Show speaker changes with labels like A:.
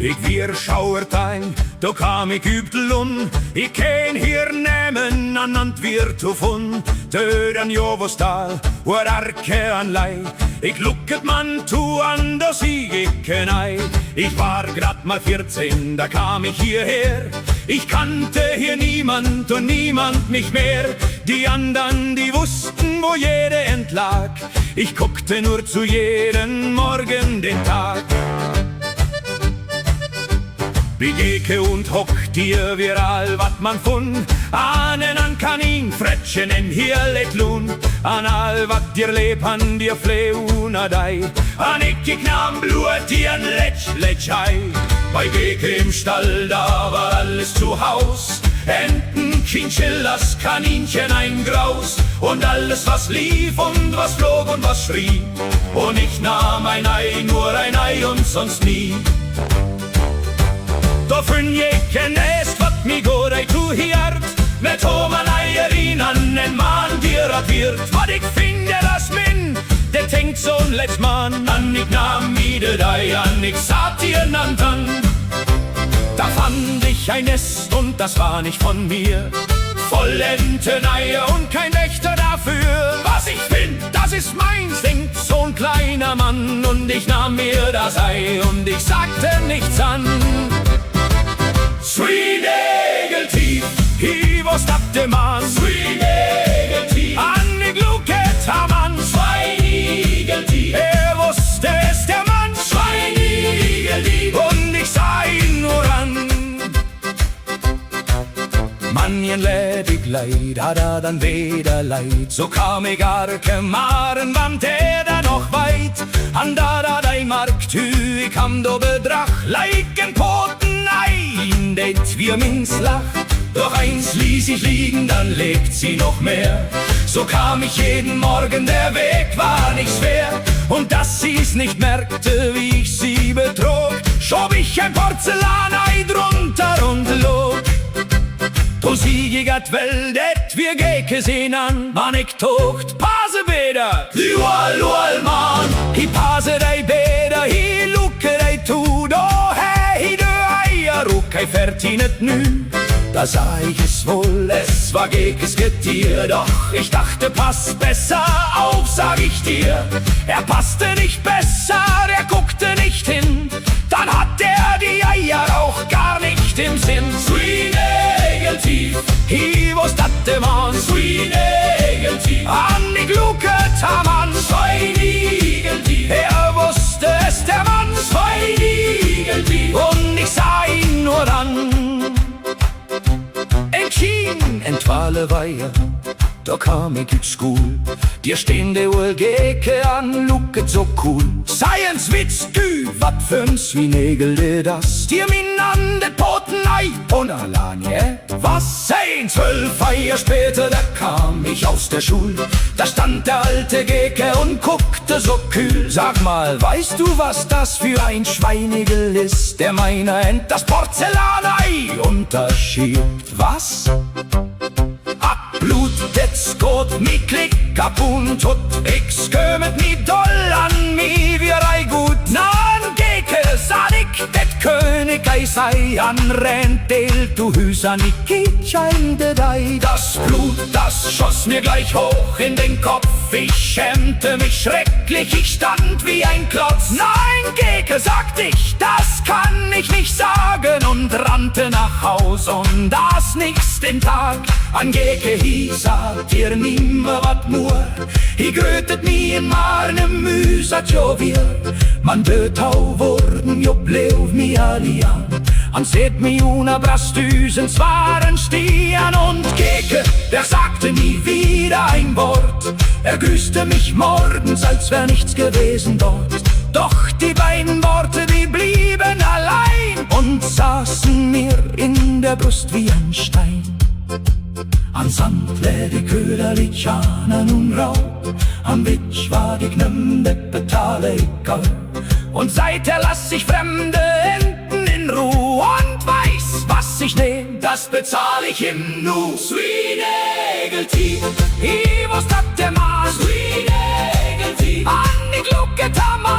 A: Ik weer schouwertuin, då kam ik upp till Lund. Ik kan hier nemen annant weer te vun. Döden jag var stal, var arke an lei. Ich lucket man zu an, da sieg ich nei. Ich war grad mal 14, da kam ich hierher. Ich kannte hier niemand und niemand mich mehr. Die andern, die wussten, wo jede entlag. Ich guckte nur zu jeden Morgen den Tag. Wie Geke und Hock, dir wir all wat man fun. Anen an Kaninfretschen en hier Letlun. An all wat dir leb, an dir fleuna dei. An ich nam Blut, dir n Letschei. Bei Geke im Stall, da war alles zu Haus. Enten, Chinchillas, Kaninchen, ein Graus. Und alles was lief und was flog und was schrie. Und ich nahm ein Ei, nur ein Ei und sonst nie. Då funn jeken est wat mi går ei to hjert. Med tåman eierin an en man dirat virt. Vad ik finde das min, det tänkt sån lätt man. An ik nam i det ei, an ik satt i en antan. Da fand ich ein Nest und das war nicht von mir. Voll Enteneier und kein Wächter dafür. Was ich bin, das ist meins, denkt so'n kleiner Mann. Und ich nahm mir das Ei und ich sagte nichts an. Sweet Egeltief, hi was dachte man? Sweet Egeltief, an ik luket har man. Schweinigeltief, wusste es der Mann. Schweinigeltief, und ich sah ihn nur an. Manchen ledig leid, hat dann weder leid. So kam ich arke maren, wann der da noch weit. An da dei Markt, ich kam do bedrach, leiken Poten ein, det wir minns lach. Doch eins ließ ich liegen, dann legt sie noch mehr. So kam ich jeden Morgen, der Weg war nicht schwer. Und dass sie's nicht merkte, wie ich sie betrog, schob ich ein Porzellanei drunter und log. Då sieg ich at vel, det wir Geke sehen an. Man ik tocht, pase beder, lual man. Hi pase dei beder, hi lukke dei to. Då hi du eier, ruck ei vertinet nu. Da sah ich es wohl, es war Gekes Getier. Doch ich dachte, pass besser auf, sag ich dir. Er passte nicht besser, er guckte nicht hin. Dann hat er die Eier auch gar nicht im Sinn. Sweet Egeltief, hi was datte man? Sweet Egeltief, an ik luket har man. Schweinigeltief, er wusste es der Mann. Schweinigeltief, und ich sah ihn nur an. En 12 Weiher, da kam ich in School. Dir stehen de wohl Geke an, looket so cool. Science Witz, du, wat für'n Swienegel de das? Dir min an de Potenei und Alanje. Was sehn, 12 Weiher später, da kam ich aus der Schul. Da stand der alte Geke und guckte so kühl. Sag mal, weißt du, was das für ein Schweinigel ist? Der meiner End das Porzellanei unterschiebt. Was? Blut, det skåt mi klikk apun tot. Ik skømet mi doll an mi vir ei gut. Nan Geke sa dik, det König ei sei. Anrennt del du Hüsan, ik itscheinde dei. Das Blut, das schoss mir gleich hoch in den Kopf. Ich schämte mich schrecklich, ich stand wie ein Klotz. Nein, Geke, sagt ich, das kann ich nicht sagen. Und rannte nach Haus und das nix den Tag. An Geke hi sagt ihr nimmer wat mur. Hi grötet mi en marne mus at jo vir. Man dødtau vorden jo blev mi allian. Han seht mi una brastüsen zwaren stian. Und Geke, der sagte nie wieder ein Wort. Er grüßte mich morgens, als wär nichts gewesen dort. Doch die beiden Worte, die blieben allein und saßen mir in der Brust wie ein Stein. Han samtle de køler tjana nun rau. Han Witsch war die Gnüm, det betale ich all. Und seither lass ich fremde Enten in Ruhe und weiß, was ich nehm, das bezahl ich im Nu. Sweet-Nägeltief, i was dat der Mann? Sweet-Nägeltief, an die Glucke Tammer.